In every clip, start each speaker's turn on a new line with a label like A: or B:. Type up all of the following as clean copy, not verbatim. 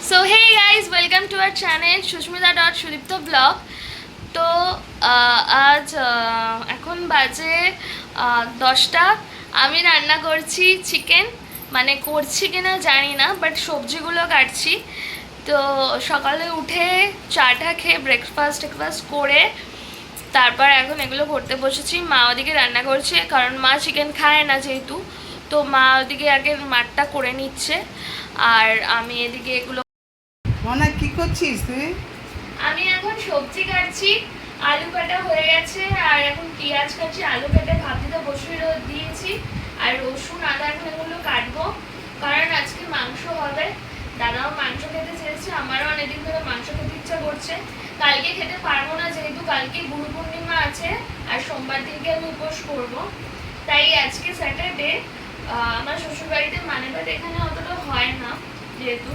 A: So hey guys, welcome to our channel সুস্মিতা.সুদীপ্ত blog. তো আজ এখন বাজে 10টা। আমি রান্না করছি চিকেন, মানে করছি কিনা জানি না, বাট সবজিগুলো কাটছি। তো সকালে উঠে চাটা খেয়ে ব্রেকফাস্ট করে তারপর এখন এগুলো করতে বসেছি। মা ওদিকে রান্না করছে, কারণ মা চিকেন খায় না যেহেতু। তো মা ওদিকে আগে মাঠটা করে নিচ্ছে, আর আমি এদিকে এগুলো।
B: মনে কি করছিস তুই?
A: আমি এখন সবজি কাটছি, আলু কাটা হয়ে গেছে, আর এখন পেঁয়াজ কাটছি। আলু কেটে ভাপিতে বসিয়ে দিয়েছি, আর রসুন আদা এখন এগুলো কাটবো, কারণ আজকে মাংস হবে। দাদাও মাংস খেতে চেয়েছে, আমারও অনেকদিন ধরে মাংস খেতে ইচ্ছা করছে। কালকে খেতে পারবো না, যেহেতু কালকে গুরু পূর্ণিমা আছে, আর সোমবার দিনকে আমি উপোস করবো। তাই আজকে স্যাটারডে, আমার শ্বশুরবাড়িতে মানে ভাত এখানে অতটা হয় না, যেহেতু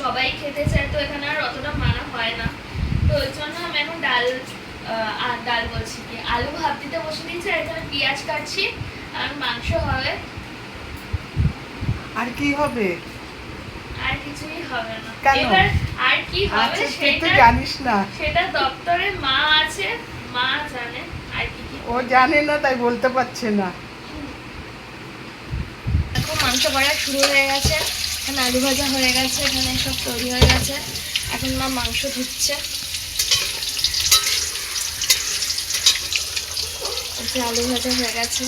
A: সবাই খেতে চায়, তো এখানে আর অতটা মানা হয় না। তো ওই জন্য আমি এখন ডাল বলছি কি আলু ভাপ দিতে বসে দিয়েছি, আর এখানে পেঁয়াজ কাটছি, আর মাংস হবে।
B: আর কি হবে?
A: আর কিছুই হবে না।
B: কেন?
A: এবার আর কি হবে
B: সেটা জানিস না?
A: সেটা দপ্তরে মা আছে, মা জানে। আর কি
B: ও জানে না, তাই বলতে পারছে না।
A: এখন মাংস করা শুরু হয়ে গেছে, এখানে আলু ভাজা হয়ে গেছে, এখানে সব তৈরি হয়ে গেছে। এখন মা মাংস ধুচ্ছে। আলু ভাজা হয়ে গেছে,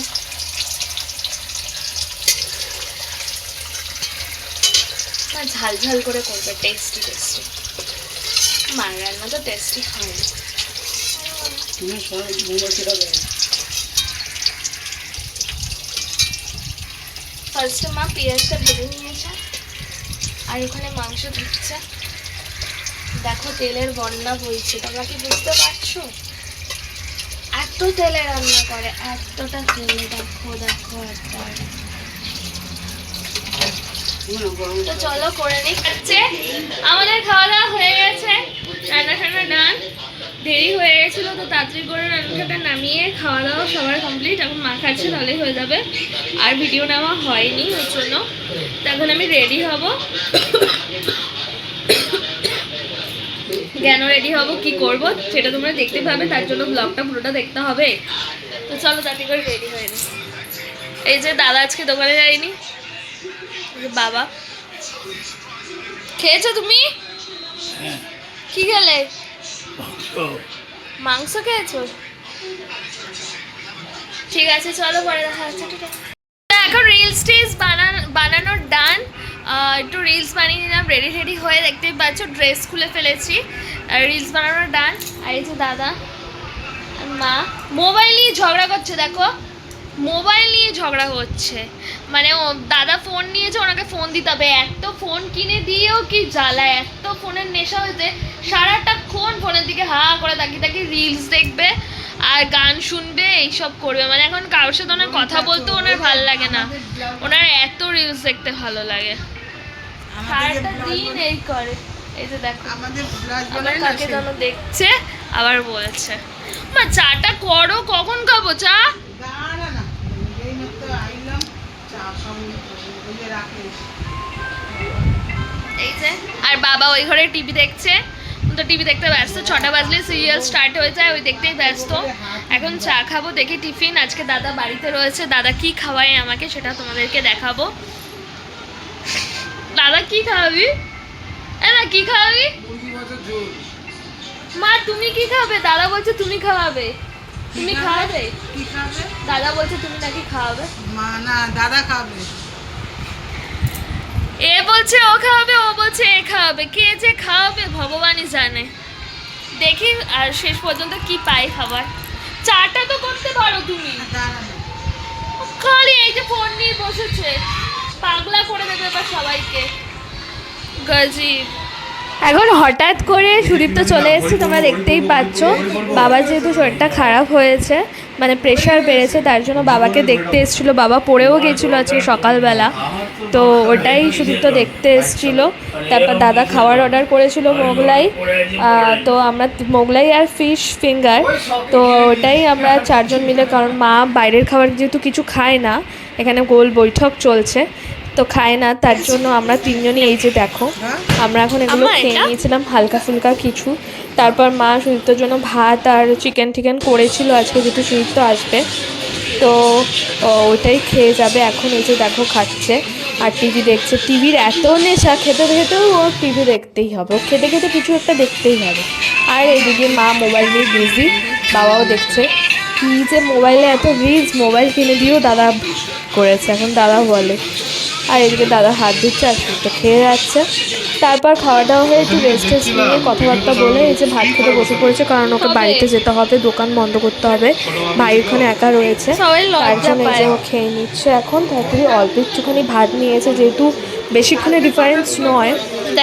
A: ঝাল ঝাল করে করবে, টেস্টি। মার রান্না তো টেস্টি হয়। ফার্স্টে মা পেঁয়াজটা ভেজে নিয়েছে, আর ওখানে মাংস ধুচ্ছে। দেখো তেলের বন্যা বইছে, তোমরা কি বুঝতে পারছো? এত তেলে রান্না করে, এতটা তেলে, দেখো একবার। তো চলো করে নিই। আমাদের খাওয়া দাওয়া হয়ে গেছে, রান্না ডান। দেরি হয়ে গেছিলো, তো তাড়াতাড়ি করে রান্নাটা নামিয়ে খাওয়া দাওয়া সবার কমপ্লিট। এখন মা খাচ্ছে, তাহলেই হয়ে যাবে। আর ভিডিও নেওয়া হয়নি ওর জন্য। তখন আমি রেডি হব। কেন রেডি হব, কি করব, সেটা তোমরা দেখতে পাবে, তার জন্য ব্লগটা পুরোটা দেখতে হবে। তো চলো তাড়াতাড়ি করে রেডি হয়ে নি। এই যে দাদা আজকে দোকানে যায়নি, বাবা। খেয়েছো তুমি? কি খেলে? মাংস খেয়েছো? ঠিক আছে, চলো পরে দেখা হচ্ছে। ঠিক আছে, এখন রিলস টিলস বানানোর ডান। একটু রিলস বানিয়ে নিলাম, রেডি হয়ে, দেখতেই পাচ্ছ ড্রেস খুলে ফেলেছি, আর রিলস বানানোর ডান। আর এই যে দাদা মা মোবাইল নিয়ে ঝগড়া করছে, দেখো মোবাইল নিয়ে ঝগড়া করছে। মানে ও দাদা ফোন নিয়েছে, ওনাকে ফোন দিতে হবে। এত ফোন কিনে দিয়েও কি জ্বালায়, এত ফোনের নেশা হয়েছে, সারাটাক্ষণ ফোনের দিকে হা করে তাকিয়ে রিলস দেখবে আর গান শুনবে, এইসব করবে। মানে এখন কারোর সাথে ওনার কথা বলতে ওনার ভালো লাগে না, ওনার এত রিলস দেখতে ভালো লাগে। সারাটা দিন এই করে। এই যে দেখো আমার কাকে যেন দেখছে, আবার বলছে মা চাটা করো, কখন খাবো চা? এই যে, আর বাবা ওই ঘরে টিভি দেখছে, তো টিভি দেখতে ব্যস্ত। 6টা বাজলে সিরিয়াল স্টার্ট হয়ে যায়, ওই দেখতেই ব্যস্ত। এখন চা খাবো, দেখি টিফিন আজকে দাদা বাড়িতে রয়েছে, দাদা কি খাওয়ায় আমাকে সেটা তোমাদেরকে দেখাবো। দাদা কি খাওয়াবি? না কি খাওয়াবি? মা তুমি কি খাবে? দাদা বলছে তুমি খাওয়াবে। তুমি খাওয়াবে?
B: কি খাবে?
A: দাদা বলছে তুমি নাকি খাওয়াবে।
B: মা না, দাদা খাবে।
A: এ বলছে ও খাওয়াবে, ও বলছে এ খাওয়াবে, কে যে খাওয়াবে ভগবানই জানে। দেখি আর শেষ পর্যন্ত কি পাই খাবার। চাটা তো করতে পারো তুমি, খালি এই যে ফোন নিয়ে বসেছে, পাগলা করে দেবে এবার সবাইকে। গজিব। এখন হঠাৎ করে সুদীপ্ত চলে এসেছে, তোমরা দেখতেই পাচ্ছ। বাবার যেহেতু শরীরটা খারাপ হয়েছে, মানে প্রেশার বেড়েছে, তার জন্য বাবাকে দেখতে এসেছিলো। বাবা পড়েও গেছিলো আজকে সকালবেলা, তো ওটাই সুদীপ্ত দেখতে এসেছিলো। তারপর দাদা খাবার অর্ডার করেছিল মোগলাই, তো আমরা মোগলাই আর ফিশ ফিঙ্গার, তো ওটাই আমরা 4জন মিলে, কারণ মা বাইরের খাবার যেহেতু কিছু খায় না, এখানে গোল বৈঠক চলছে, তো খায় না, তার জন্য আমরা তিনজনই এই যে দেখো আমরা এখন এগুলো খেয়ে নিয়েছিলাম হালকা ফুলকা কিছু। তারপর মা সুদীপ্তর জন্য ভাত আর চিকেন করেছিল আজকে, যেহেতু সুদীপ্ত আসবে তো ওইটাই খেয়ে যাবে। এখন এই যে দেখো খাচ্ছে আর টিভি দেখছে। টিভির এত নেশা, খেতে খেতেও ওর টিভি দেখতেই হবে, ও খেতে খেতে কিছু একটা দেখতেই হবে। আর এইদিকে মা মোবাইল নিয়ে বিজি, বাবাও দেখছে। কী যে মোবাইলে এত রিলস, মোবাইল কিনে দিয়েও দাদা করেছে, এখন দাদা বলে। আর এদিকে দাদা হাত দিচ্ছে আর একটু খেয়ে যাচ্ছে। তারপর খাওয়া দাওয়া হয়ে একটু রেস্ট নিয়ে কথাবার্তা বলে এই যে ভাত খেতে বসে পড়েছে, কারণ ওকে বাড়িতে যেতে হবে, দোকান বন্ধ করতে হবে, ভাই ওখানে একা রয়েছে, তার জন্য এই যে ও খেয়ে নিচ্ছে। এখন তাড়াতাড়ি অল্প একটুখানি ভাত নিয়েছে, যেহেতু বেশিক্ষণের ডিফারেন্স নয়,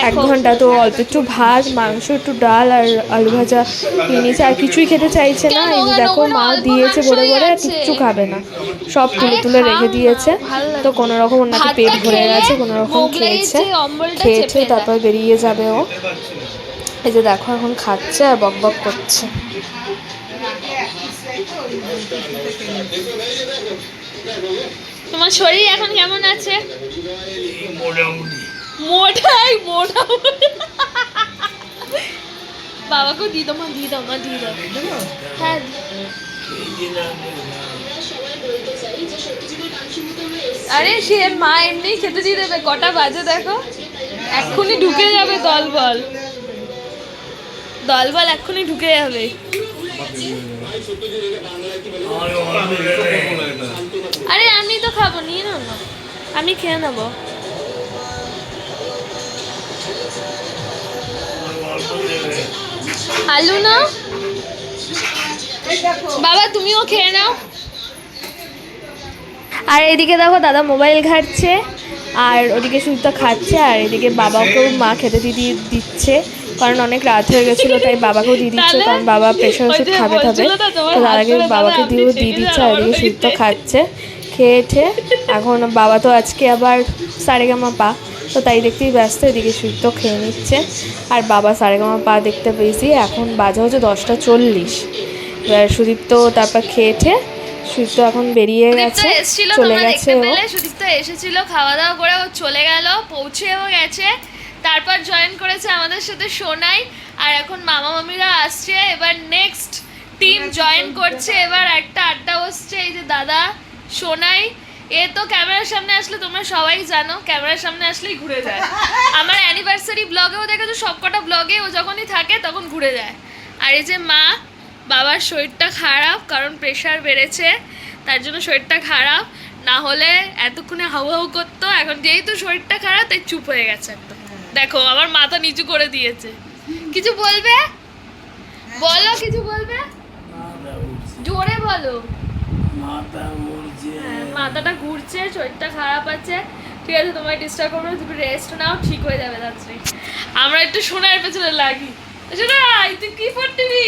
A: 1 ঘন্টা, তো অল্প একটু ভাত, মাংস, একটু ডাল আর আলু ভাজা নিয়ে নিয়েছে। আর কিছুই খেতে চাইছে না। এই যে দেখো মা দিয়েছে ভরে ভরে, আর কিচ্ছু খাবে না, সব তুলে তুলে রেখে দিয়েছে। তো কোনো রকম ওর নাকি পেট ভরে গেছে, কোনো রকম খেয়েছে তারপর বেরিয়ে যাবে ও। এই যে দেখো এখন খাচ্ছে আর বক বক করছে। তোমার শরীর এখন কেমন আছে? মোটাই মোটা। বাবাকেও দিয়ে দাও, দিয়ে দাও, দিয়ে দাও। হ্যাঁ আরে সে মা এমনি খেতে দিয়ে দেবে। কটা বাজে দেখো, এক্ষুনি ঢুকে যাবে দলবল, এক্ষুনি ঢুকে যাবে। আরে আমি তো খাবো, নিয়ে নাও না, আমি খেয়ে নেবো। আলু নাও বাবা, তুমিও খেয়ে নাও। আর এদিকে দেখো দাদা মোবাইল ঘাটছে আর ওদিকে সুদীপ্তা খাচ্ছে, আর এদিকে বাবাকেও মা খেতে দিয়ে দিচ্ছে, কারণ অনেক রাত হয়ে গেছিলো, তাই বাবাকেও দিয়ে দিচ্ছে, কারণ বাবা প্রেশার ওষুধ খাবে। তো দাদাকে বাবাকে দিয়ে দিচ্ছে, আর এদিকে সুদীপ্তা খাচ্ছে। খেয়েছে এখন বাবা তো আজকে আবার সারেগামাপা, তো তাই দেখতেই ব্যস্ত। এদিকে সুদীপ্ত খেয়ে নিচ্ছে আর বাবা সারেগামাপা দেখতে পেয়েছি। এখন বাজে হচ্ছে 10:40। এবার সুদীপ্ত তারপর খেয়েছে, সুদীপ্ত এখন বেরিয়ে গেছে, চলে গেছে ও। সুদীপ্ত এসেছিল, খাওয়া দাওয়া করে ও চলে গেল, পৌঁছেও গেছে। তারপর জয়েন করেছে আমাদের সাথে সোনাই। আর এখন মামা মামিরা আসছে, এবার নেক্সট টিম জয়েন করছে, এবার একটা আড্ডা বসছে। এই যে দাদা সোনাই, এ তো ক্যামেরার সামনে আসলে তোমরা সবাই জানো, ক্যামেরার সামনে আসলেই ঘুরে যায়। আমার অ্যানিভার্সারি ব্লগেও দেখেছো, সবকটা ব্লগে ও যখনই থাকে তখন ঘুরে যায়। আর এই যে মা, বাবার শরীরটা খারাপ, কারণ প্রেশার বেড়েছে, তার জন্য শরীরটা খারাপ, না হলে এতক্ষণে হাউ হাউ করতো। এখন যেহেতু শরীরটা খারাপ তাই চুপ হয়ে গেছে একদম। দেখো আমার মাথা নিচু করে দিয়েছে। কিছু বলবে? বলো, কিছু বলবে, জোরে বলো। মাথাটা ঘুরছে, শরীরটা খারাপ আছে, ঠিক আছে, তোমায় ডিস্টার্ব করবো না, তুমি রেস্ট নাও, ঠিক হয়ে যাবে তাড়াতাড়ি। আমরা একটু সোনার পেছনে লাগি। সোনাই তুই কি পড়তিবি?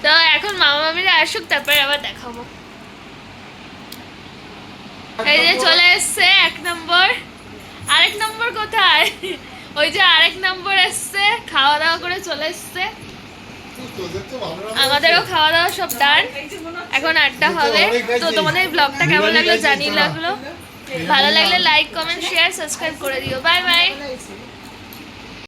A: তো এখন মামা মামিরা আসুক, তারপরে আবার দেখাবো। এই যে চলে এসছে 1 নম্বর। আরেক নম্বর কোথায়? ওই যে আরেক নম্বর এসছে, খাওয়া দাওয়া করে চলে এসছে। আমাদেরও খাওয়া দাওয়া সব ডান, এখন আড্ডা হবে। তো তোমাদের ব্লগটা কেমন লাগলো জানিয়ে লাগলো, ভালো লাগলে লাইক কমেন্ট শেয়ার সাবস্ক্রাইব করে দিও। Bye bye.